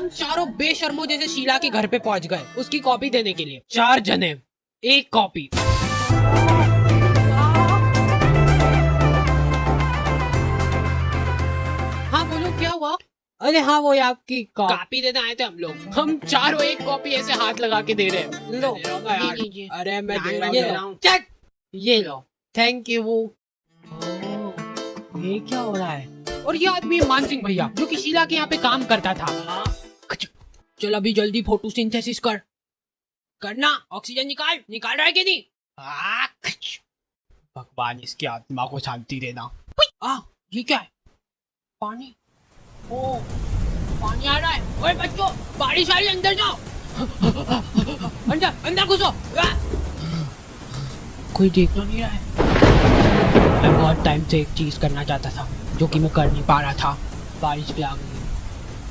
हम चारों बेशर्मों जैसे शीला के घर पे पहुंच गए उसकी कॉपी देने के लिए। 4 जने, 1 कॉपी। हाँ बोलो, क्या हुआ? अरे हाँ, वो आपकी कॉपी देने आए थे हम लोग। हम चारों 1 कॉपी ऐसे हाथ लगा के दे रहे हैं। लो, दे रहा हूँ यार। ये लीजिए। अरे मैं दे ये रहा लो। हूँ। चट, ये लो। Thank you. ये क्या हो रहा है? और ये आदमी मान सिंह भैया जो कि शीला के यहाँ पे काम करता था। चल अभी जल्दी फोटोसिंथेसिस करना। ऑक्सीजन निकाल रहा है कि नहीं? भगवान इसकी आत्मा को शांति देना। ये क्या है? पानी। ओ, पानी आ रहा है। ओए बच्चों, बारिश आ रही है, अंदर जाओ। अंदर घुसो। कोई देखना नहीं रहा है। मैं बहुत टाइम से एक चीज करना चाहता था जो कि मैं कर नहीं पा रहा था। बारिश भी आ गई।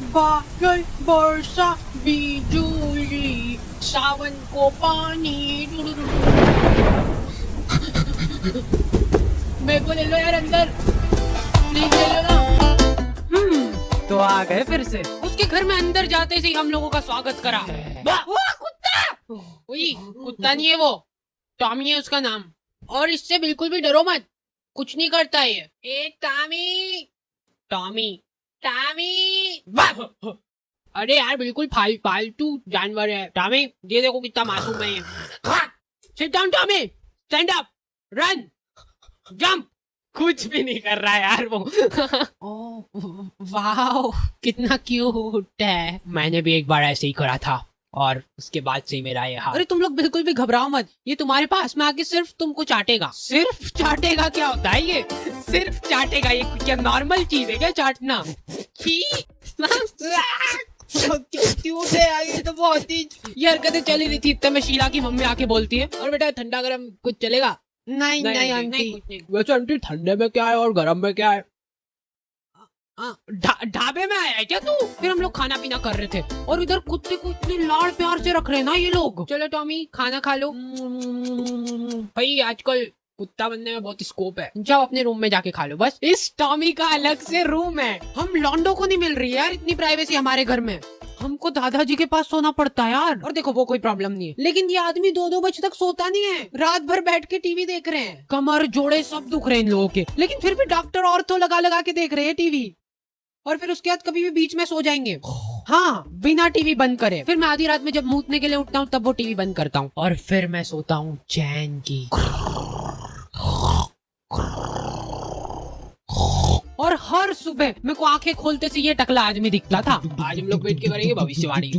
बादल, वर्षा, बिजुली, सावन को पानी। मेरे को ले लो यार अंदर, प्लीज ले लो ना। तो आ गए फिर से। उसके घर में अंदर जाते से ही हम लोगों का स्वागत करा। वाह, कुत्ता! वही कुत्ता नहीं है, वो टॉमी है उसका नाम। और इससे बिल्कुल भी डरो मत, कुछ नहीं करता ये। ए टॉमी, टॉमी, टॉमी। अरे यार बिल्कुल पालतू जानवर है टॉमी। ये देखो कितना मासूम है ये। Sit down Tommy, stand up, run, jump. कुछ भी नहीं कर रहा है यार वो। ओह वाह, कितना क्यूट है। मैंने भी एक बार ऐसे ही करा था और उसके बाद से मेरा ये हाल। अरे तुम लोग बिल्कुल भी घबराओ मत, ये तुम्हारे पास में आके सिर्फ तुमको चाटेगा। सिर्फ चाटेगा? क्या होता है ये? सिर्फ चाटेगा? ये क्या नॉर्मल चीज है क्या चाटना? क्यूट है यार ये तो बहुत ही। ये हरकतें चल ही रही थी इतने में शीला की मम्मी आके बोलती है, और बेटा ठंडा गरम कुछ चलेगा? नहीं आंटी। वैसे आंटी ठंडे में क्या है और गरम में क्या है? ढाबे में आया है क्या तू? फिर हम लोग खाना पीना कर रहे थे और इधर कुत्ते को इतने लाड़ प्यार से रख रहे हैं ना ये लोग। चलो टॉमी खाना खा लो। भाई आजकल कुत्ता बनने में बहुत स्कोप है। जाओ अपने रूम में जाके खा लो बस। इस टॉमी का अलग से रूम है। हम लॉन्डो को नहीं मिल रही है यार इतनी प्राइवेसी हमारे घर में। हमको दादाजी के पास सोना पड़ता है यार। और देखो वो कोई प्रॉब्लम नहीं है, लेकिन ये आदमी 2-2 बजे तक सोता नहीं है। रात भर बैठ के टीवी देख रहे हैं। कमर जोड़े सब दुख रहे हैं इन लोगों के, लेकिन फिर भी डॉक्टर ऑर्थो लगा के देख रहे हैं टीवी। और फिर उसके बाद कभी भी बीच में सो जाएंगे। हाँ, बिना टीवी बंद करे। फिर मैं आधी रात में जब मूतने के लिए उठता हूँ तब वो टीवी बंद करता हूँ और फिर मैं सोता हूँ चैन की। और हर सुबह मेरे को आंखें खोलते से ये टकला आदमी दिखता था। आज हम लोग बैठ के करेंगे भविष्यवाणी।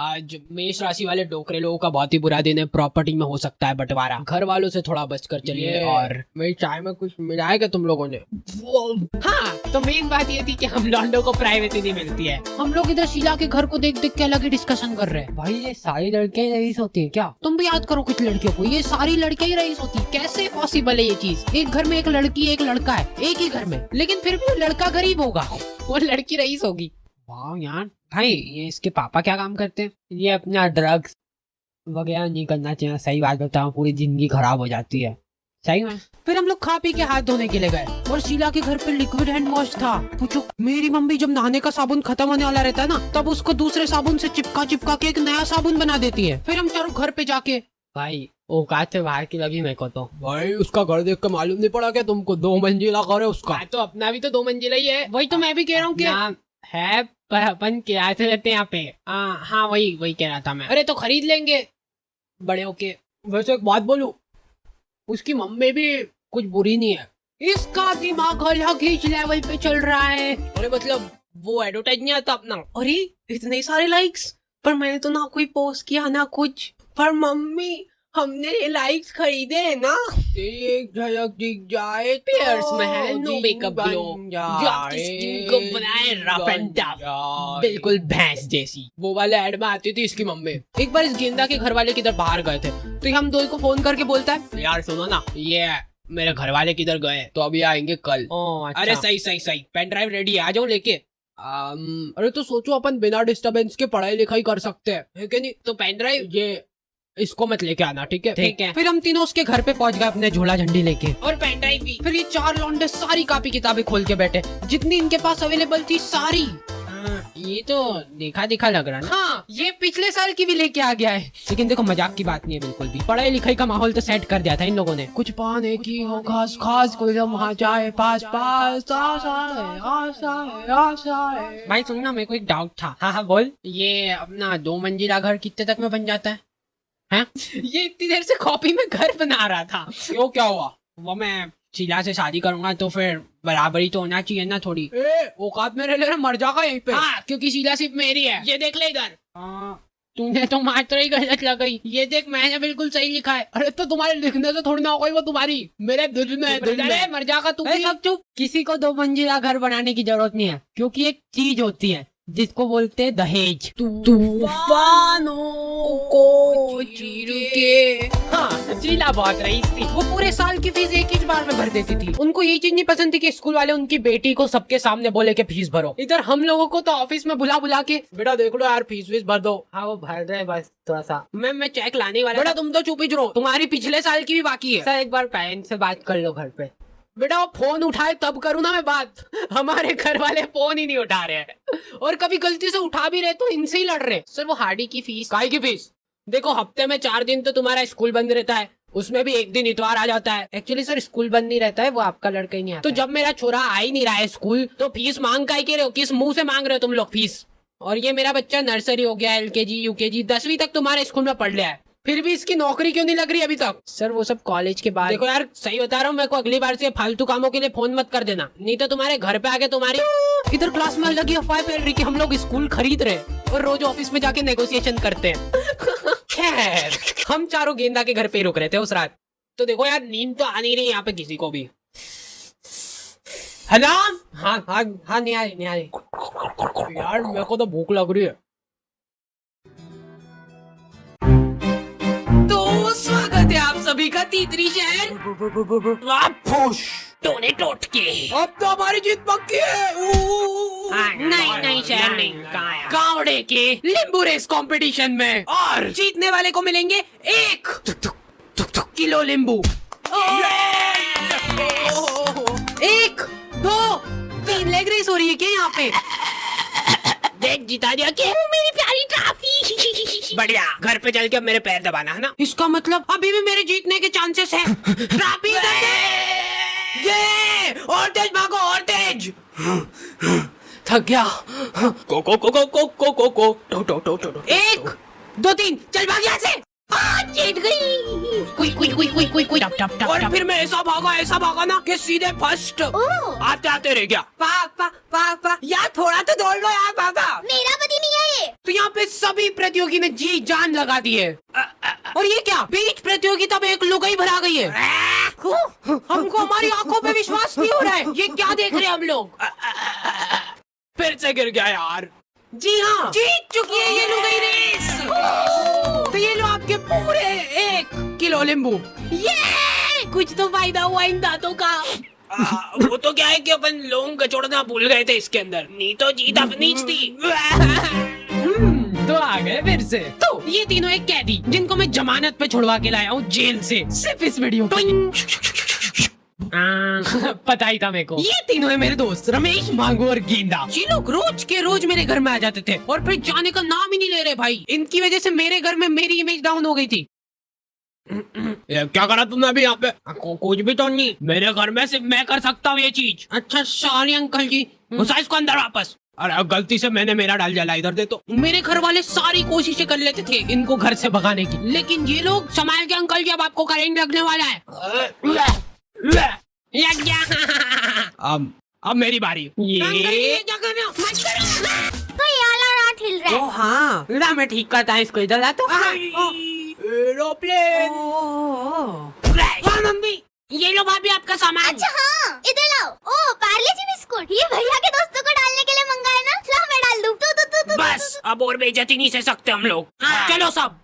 आज मेष राशि वाले डोकरे लोगों का बहुत ही बुरा दिन है। प्रॉपर्टी में हो सकता है बंटवारा। घर वालों से थोड़ा बचकर चलिए। और मेरी चाय में कुछ मिलाया क्या तुम लोगों ने? हाँ, तो मेन बात ये थी कि हम लॉन्डो को प्राइवेसी नहीं मिलती है। हम लोग इधर शीला के घर को देख देख के अलग ही डिस्कशन कर रहे हैं। भाई ये सारी लड़कियां रईस होती है क्या? तुम भी याद करो कुछ लड़कियों को, ये सारी लड़कियां ही रईस होती। कैसे पॉसिबल है ये चीज? एक घर में एक लड़की एक लड़का है, एक ही घर में, लेकिन फिर भी लड़का गरीब होगा और लड़की रईस होगी। वाह यार। भाई ये इसके पापा क्या काम करते हैं? ये अपना ड्रग्स वगैरह नहीं करना चाहिए। सही बात बताऊं, पूरी जिंदगी खराब हो जाती है। सही में। फिर हम लोग खा पी के हाथ धोने के लिए गए और शीला के घर पे लिक्विड हैंड वॉश था। पूछो, मेरी मम्मी जब नहाने का साबुन खत्म होने वाला रहता है ना, तब उसको दूसरे साबुन से चिपका के एक नया साबुन बना देती है। फिर हम चारों घर पे जाके, भाई औकात से बाहर की लगी मेरे को तो। भाई उसका घर देख कर मालूम नहीं पड़ा क्या तुमको? 2 मंजिला घर है उसका। तो अपना भी तो 2 मंजिला ही है। वही तो मैं भी कह रहा हूँ कि है, पर अपन किराए से रहते हैं यहाँ पे। हाँ वही कह रहा था मैं। अरे तो खरीद लेंगे बड़े होके। वैसे एक बात बोलूं, उसकी मम्मी भी कुछ बुरी नहीं है। इसका दिमाग अलग ही लेवल पे चल रहा है। अरे मतलब वो एडवर्टाइज नहीं आता अपना। अरे इतने सारे लाइक्स, पर मैंने तो ना कोई पोस्ट किया ना कुछ। पर मम्मी हमने ये लाइक्स खरीदे है ना। एक झलक दिख जाए पियर्स में है नो मेकअप ग्लो, जो आपकी स्किन को बनाए रफ एंड टफ, बिल्कुल भैंस जैसी। वो वाले एड में आती थी इसकी मम्मी। एक बार इस गेंदा के घर वाले किधर बाहर गए थे, तो हम दो को फोन करके बोलता है, यार सुनो ना, ये मेरे घर वाले किधर गए तो अभी आएंगे कल। अच्छा। अरे सही पेन ड्राइव रेडी है, आ जाओ लेके। अरे तो सोचो अपन बिना डिस्टरबेंस के पढ़ाई लिखाई कर सकते हैं कि नहीं? तो पेन ड्राइव ये इसको मत लेके आना, ठीक है? ठीक है। फिर हम तीनों उसके घर पे पहुंच गए अपने झोला झंडी लेके और पेन ड्राइव भी। फिर ये 4 लौंडे सारी कॉपी किताबें खोल के बैठे, जितनी इनके पास अवेलेबल थी सारी। ये तो देखा दिखा लग रहा है ना। हाँ, ये पिछले साल की भी लेके आ गया है। लेकिन देखो मजाक की बात नहीं है बिल्कुल भी। पढ़ाई लिखाई का माहौल तो सेट कर दिया था इन लोगों ने। कुछ पाने की हो खास खास कोई वहाँ जाए पास पास आशा है आशा है आशा है। भाई सुनना, मेरे को एक डाउट था। हाँ हाँ बोल। ये अपना 2 मंजिला घर कितने तक में बन जाता है? हैं? ये इतनी देर से कॉपी में घर बना रहा था। क्यों, क्या हुआ? वो मैं शीला से शादी करूंगा तो फिर बराबरी तो होना चाहिए ना थोड़ी। औकात में रह लेना, मर जाएगा यहीं पे। हाँ, क्योंकि शीला सिर्फ मेरी है। ये देख ले इधर। तूने तो मात्रा ही गलत लगाई। ये देख, मैंने बिल्कुल सही लिखा है। अरे तो तुम्हारे लिखने से थोड़ी ना हो गई, वो तुम्हारी मेरे दिल में मर जाएगा तू। सब चुप। किसी को 2 मंजिला घर बनाने की जरूरत नहीं है, क्योंकि एक चीज होती है जिसको बोलते हैं दहेज। तूफानों को चीर के। हाँ, शीला बहुत रईस थी। वो पूरे साल की फीस एक ही बार में भर देती थी। उनको ये चीज नहीं पसंद थी कि स्कूल वाले उनकी बेटी को सबके सामने बोले कि फीस भरो। इधर हम लोगों को तो ऑफिस में बुला बुला के, बेटा देख लो यार फीस भर दो। हाँ वो भर रहे बस थोड़ा सा। मैं चेक लाने वाला। बेटा तुम तो चुप ही रहो, तुम्हारी पिछले साल की भी बाकी है। सर एक बार पेरेंट्स से बात कर लो घर पे। बेटा वो फोन उठाए तब करूँ ना मैं बात। हमारे घर वाले फोन ही नहीं उठा रहे हैं, और कभी गलती से उठा भी रहे तो इनसे ही लड़ रहे। सर वो हार्डी की फीस। काय की फीस? देखो हफ्ते में 4 दिन तो तुम्हारा स्कूल बंद रहता है, उसमें भी एक दिन इतवार आ जाता है। एक्चुअली सर स्कूल बंद नहीं रहता है, वो आपका लड़का ही नहीं आता। तो जब मेरा छोरा आ ही नहीं रहा है स्कूल, तो फीस मांग का ही रहे हो? किस मुंह से मांग रहे हो तुम लोग फीस? और ये मेरा बच्चा नर्सरी हो गया, LKG UKG 10वीं तक तुम्हारे स्कूल में पढ़ लिया है, फिर भी इसकी नौकरी क्यों नहीं लग रही अभी तक? सर वो सब कॉलेज के बाद। देखो यार सही बता रहा हूँ, मेरे को अगली बार से फालतू कामों के लिए फोन मत कर देना, नहीं तो तुम्हारे घर पे आके तुम्हारी इधर क्लास में लगी अफवाह फैल रही कि हम लोग स्कूल खरीद रहे और रोज ऑफिस में जाके नेगोशिएशन करते हैं। खैर, हम चारों गेंदा के घर पे रुक रहे थे उस रात। तो देखो यार, नींद तो आ नहीं रही यहाँ पे किसी को भी। हेलो। हाँ हाँ हाँ, नहीं आ रही यार, मेरे को तो भूख लग रही है। तो स्वागत है आप सभी का तीतरी शहर। टोने टोट के। अब तो हमारी जीत पक्की है। नहीं शहर नहीं, कावड़े के लींबू रेस कंपटीशन में, और जीतने वाले को मिलेंगे 1 किलो लींबू। 1 2 3 लेग रेस हो रही है क्या यहाँ पे? देख जिता दिया क्या मेरी प्यारी ट्रॉफी। बढ़िया, घर पे चल के अब मेरे पैर दबाना है ना। इसका मतलब अभी भी मेरे जीतने के चांसेस है। ट्रॉफी ये और तेज भागो, और तेज। थक गया। को 1 2 3 चल भाग यहाँ से। जीत गई। कोई टप और फिर मैं ऐसा भागा ना कि सीधे फर्स्ट आते रह गया। पा यार थोड़ा तो दौड़ लो यार बाबा। मेरा पति नहीं है ये। तो यहाँ पे सभी प्रतियोगी ने जी जान लगा दी है। और ये क्या, बीच प्रतियोगिता में एक लुगाई भरा गई है। हमको हमारी आंखों पे विश्वास नहीं हो रहा है। ये क्या देख रहे हैं हम लोग? फिर से गिर गया यार। जी हाँ, जीत चुकी है ये लुगाई रेस। तो ये लो आपके पूरे 1 किलो नींबू। ये कुछ तो फायदा हुआ इन दांतों का। वो तो क्या है कि अपन लोग कचोड़ना भूल गए थे इसके अंदर, नहीं तो जीत अपनी थी। तो आ गए फिर से। तो ये तीनों एक कैदी जिनको मैं जमानत पे छुड़वा के लाया हूँ जेल से, सिर्फ इस वीडियो पता ही था मेरे को। ये तीनों है मेरे दोस्त रमेश, मांगू और गेंदा। ये लोग रोज के रोज मेरे घर में आ जाते थे और फिर जाने का नाम ही नहीं ले रहे भाई। इनकी वजह से मेरे घर में मेरी इमेज डाउन हो गई थी। क्या करा तुमने अभी यहाँ पे? कुछ भी तो नहीं, मेरे घर में सिर्फ मैं कर सकता हूँ ये चीज। अच्छा सॉरी अंकल जी, घुसा इसको अंदर वापस। अरे गलती से मैंने मेरा डाल जला, इधर दे। तो मेरे घर वाले सारी कोशिशें कर लेते थे इनको घर से भगाने की, लेकिन ये लोग संभाल के अंकल जी, अब आपको करेंट लगने वाला है। लग गया। अब मेरी बारी। ये क्या कर रहे हो? मत करो। तो ये आला रात हिल रहा है। ओ हाँ, मैं ठीक करता है इसको, इधर ला। तो एरोप्लेन। मम्मी ये लो भाभी आपका सामान। अच्छा हाँ, इधर लाओ। ओ पार्ले जी बिस्कुट, ये भैया के दोस्तों को डालने के लिए मंगाए ना। ला मैं डाल दूँ। तू बस अब और बेइज्जती नहीं सह सकते हम लोग। चलो सब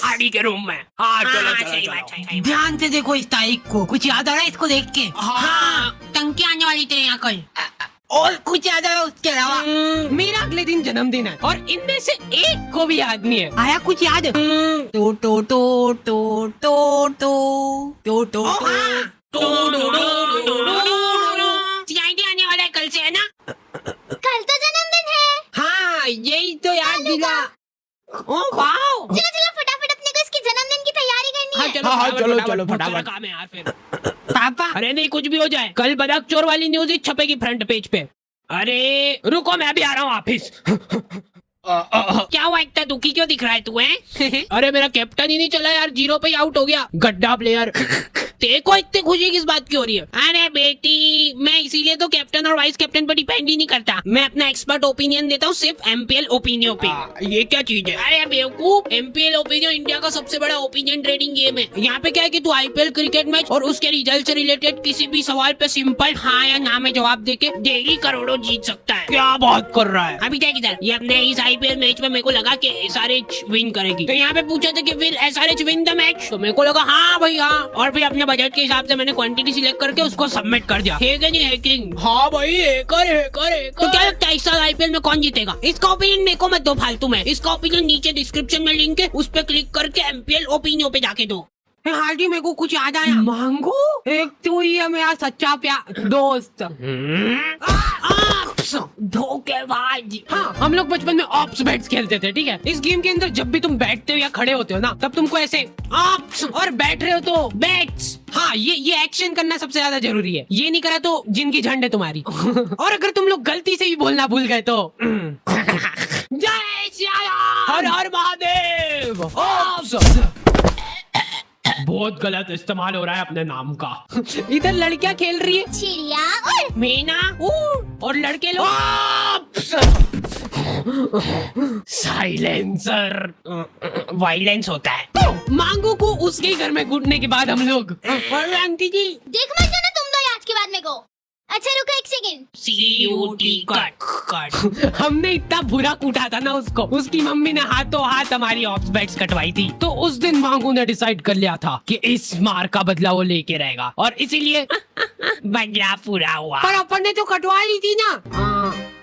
हाड़ी के रूम में। हाँ चलो। ध्यान से देखो इस तारीख को, कुछ याद आ रहा है इसको देख के? हाँ, टंकी आने वाली तेरे यहाँ कल। और कुछ याद आया उसके अलावा? मेरा अगले दिन जन्मदिन है और इनमें से एक को भी याद नहीं है। आया कुछ याद? टो टो टो टो टो टो टो टो सीआईडी आने वाला है कल से, है ना? कल तो जन्मदिन है। हाँ यही तो याद दिला। Oh wow. चलो चलो फटाफट अपने को इसके जन्मदिन की तैयारी करनी है। हाँ, चलो फटाफट, चलो बहुत सारा फटाफट काम है यार फिर। पापा, अरे नहीं, कुछ भी हो जाए, कल बदक चोर वाली न्यूज ही छपेगी फ्रंट पेज पे। अरे रुको, मैं भी आ रहा हूँ वापिस। क्या हुआ, इतना दुखी क्यों दिख रहा है तू है? अरे मेरा कैप्टन ही नहीं चला यार, 0 पे आउट हो गया, गड्ढा प्लेयर। तेरे को इतनी खुशी किस बात की हो रही है? अरे बेटी, मैं इसीलिए तो कैप्टन और वाइस कैप्टन पर डिपेंड ही नहीं करता। मैं अपना एक्सपर्ट ओपिनियन देता हूँ सिर्फ एमपीएल ओपिनियन पे। ये क्या चीज है? अरे बेवकूफ, एमपीएल ओपिनियन इंडिया का सबसे बड़ा ओपिनियन ट्रेडिंग गेम है। यहाँ पे क्या है कि तू आईपीएल क्रिकेट मैच और उसके रिजल्ट से रिलेटेड किसी भी सवाल पे सिंपल हाँ या ना में जवाब देके डेली करोड़ों जीत सकता है। क्या बात कर रहा है? अभी क्या किधर, ये अपने इस आईपीएल मैच में मेरे को लगा कि एसआरएच विन करेगी, तो यहाँ पे पूछा था कि will SRH win the match, तो मेरे को लगा हाँ भाई हाँ, और फिर अपने बजट के हिसाब से मैंने क्वांटिटी सिलेक्ट करके उसको सबमिट कर दिया। हैकिंग। हाँ भाई, हैकर। तो क्या लगता है इस साल आईपीएल में कौन जीतेगा? इसका ओपिनियन मेरे को मत दो फालतू में, इसका ओपिनियन नीचे डिस्क्रिप्शन में लिंक है, उस पे क्लिक करके एमपीएल ओपिनियन पे जाके दो। हार्डी, मेरे को कुछ याद आया। मांगो, एक तो ही है मेरा सच्चा प्यार दोस्त। धोखेबाज। हाँ, हम लोग बचपन में ऑप्स बैट्स खेलते थे, ठीक है? इस गेम के अंदर जब भी तुम बैठते हो या खड़े होते हो ना, तब तुमको ऐसे ऑप्स, और बैठ रहे हो तो बैट्स। हाँ, ये एक्शन करना सबसे ज्यादा जरूरी है। ये नहीं करा तो जिनकी झंड है तुम्हारी। और अगर तुम लोग गलती से ही बोलना भूल गए तो जय श्री राम, हर हर महादेव, ऑप्स। बहुत गलत इस्तेमाल हो रहा है अपने नाम का। इधर लड़कियां खेल रही है, चिड़िया और मीना, और लड़के लोग साइलेंसर, वायलेंस होता है। मांगो को उसके घर में घुटने के बाद हम लोग और आंटी जी देख मत जाना तुम दो आज के बाद मेरे को। अच्छा रुको एक सेकंड। CUT cut. हमने इतना बुरा कूटा था ना उसको, उसकी मम्मी ने हाथों हाथ हमारी ऑप्स बैट्स कटवाई थी। तो उस दिन मांगू ने डिसाइड कर लिया था कि इस मार का बदला वो लेके रहेगा, और इसीलिए बदला पूरा हुआ। पर अपन ने तो कटवा ली थी ना।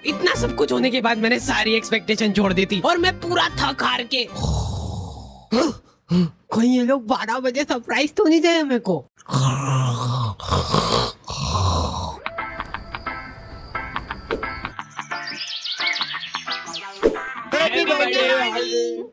इतना सब कुछ होने के बाद मैंने सारी एक्सपेक्टेशन छोड़ दी थी, और मैं पूरा थक हार के कहीं ये लोग 12 बजे सरप्राइज तो नहीं दे मेरे को।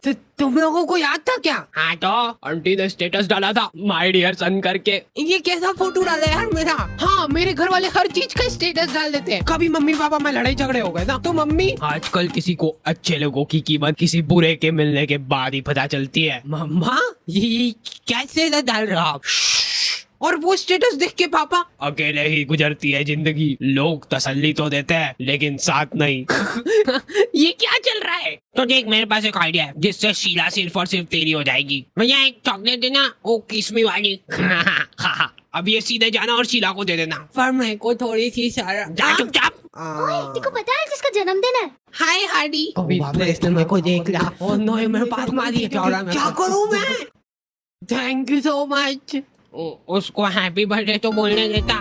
तो तुम लोगों को याद था क्या? हाँ तो आंटी ने स्टेटस डाला था माय डियर सन करके। ये कैसा फोटो डाला है यार मेरा? हाँ, मेरे घर वाले हर चीज का स्टेटस डाल देते हैं। कभी मम्मी पापा में लड़ाई झगड़े हो गए ना, तो मम्मी, आजकल किसी को अच्छे लोगों की कीमत किसी बुरे के मिलने के बाद ही पता चलती है। मम्मा ये कैसे डाल रहा? और वो स्टेटस देख के पापा, अकेले ही गुजरती है जिंदगी, लोग तसल्ली तो देते हैं लेकिन साथ नहीं। ये क्या चल रहा है? तो देख, मेरे पास एक आइडिया है जिससे शीला सिर्फ और सिर्फ तेरी हो जाएगी। भैया एक चॉकलेट देना, ओ किस्मी वाली। अब ये सीधे जाना और शीला को दे देना। पर मेरे को थोड़ी सी सारा। जा चुपचाप। ओए तेको पता है जिसका जन्मदिन है? हाय हार्डी। इसने मेरे को देख लिया। ओह नो, मेरे पास मारी। क्या करूं मैं? Thank you so much. उसको हैप्पी बर्थडे तो बोलने देता।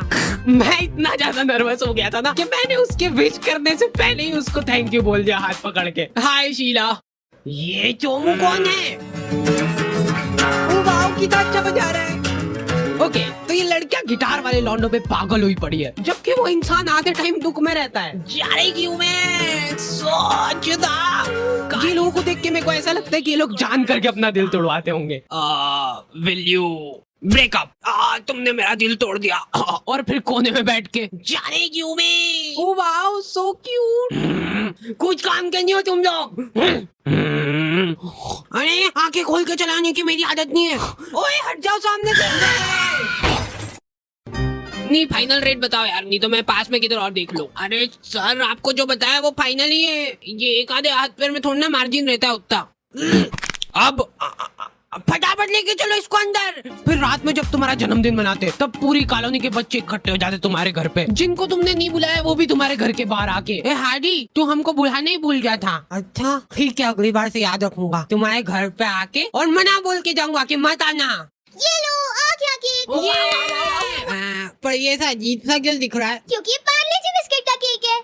मैं इतना ज्यादा नर्वस हो गया था ना कि मैंने उसके विश करने से पहले ही उसको थैंक यू बोल दिया हाथ पकड़ के। हाय शीला। ये चोमू कौन है? वाव, कितना अच्छा बजा रहा है। ओके, तो ये लड़कियां गिटार वाले लौंडों पे पागल हुई पड़ी है, जबकि वो इंसान आधे टाइम दुख में रहता है। जाने क्यों मैं सोचता। ये लोगों को देख के मेरे को ऐसा लगता है कि ये लोग जान करके अपना दिल तोड़वाते होंगे। Will you breakup? तुमने मेरा दिल तोड़ दिया। और फिर कोने में बैठ के, जाने क्यों मैं। Oh wow, so cute. कुछ काम करनी हो तुम लोग। अरे आंखें खोल के चलाने की मेरी आदत नहीं है। ओए हट जाओ सामने से। नहीं, फाइनल रेट बताओ यार, नहीं तो मैं पास में किधर और देख लूं। अरे सर, आपको जो बताया वो फाइनल ही है। ये एक आधे हाथ पैर में थोड़ा ना मार्जिन रहता है उतना। अब फटाफट लेके चलो इसको अंदर। फिर रात में जब तुम्हारा जन्मदिन मनाते, तब पूरी कॉलोनी के बच्चे इकट्ठे हो जाते तुम्हारे घर पे, जिनको तुमने नहीं बुलाया वो भी तुम्हारे घर के बाहर आके, ए हार्डी तू हमको बुलाने ही भूल गया था। अच्छा ठीक है, अगली बार से याद रखूंगा। तुम्हारे घर पे आके और मना बोल के जाऊंगा कि मत आना। ये लो आ गया केक। पर ये सा अजीब सा क्यों दिख रहा है? क्योंकि ये पार्ले जी बिस्किट का केक है।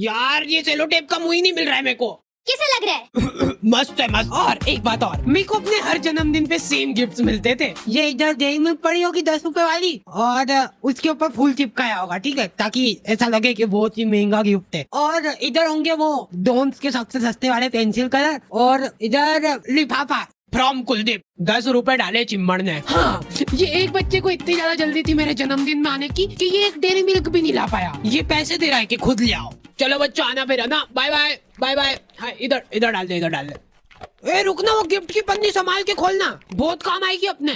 यार ये सेलो टेप का मुंह ही नहीं मिल रहा है मेरे को। कैसा लग रहा है? मस्त है मस्त। और एक बात और, मेरे को अपने हर जन्मदिन पे सेम गिफ्ट्स मिलते थे। ये इधर डेयरी मिल्क पड़ी होगी 10 रुपए वाली, और उसके ऊपर फूल चिपकाया होगा, ठीक है, ताकि ऐसा लगे कि बहुत ही महंगा गिफ्ट है। और इधर होंगे वो डोम्स के सबसे सस्ते वाले पेंसिल कलर, और इधर लिफाफा फ्रॉम कुलदीप, 10 रुपए डाले चिम्मड़ ने। हाँ, ये एक बच्चे को इतनी ज्यादा जल्दी थी मेरे जन्मदिन में आने की कि ये एक डेयरी मिल्क भी नहीं ला पाया। ये पैसे दे रहा है कि खुद ले आओ। चलो बच्चों, आना फिर, है ना, बाय बाय बाय बाय। हाँ, इधर इधर डाल दे, इधर डाल दे। ए रुकना, वो गिफ्ट की पन्नी संभाल के खोलना, बहुत काम आएगी अपने।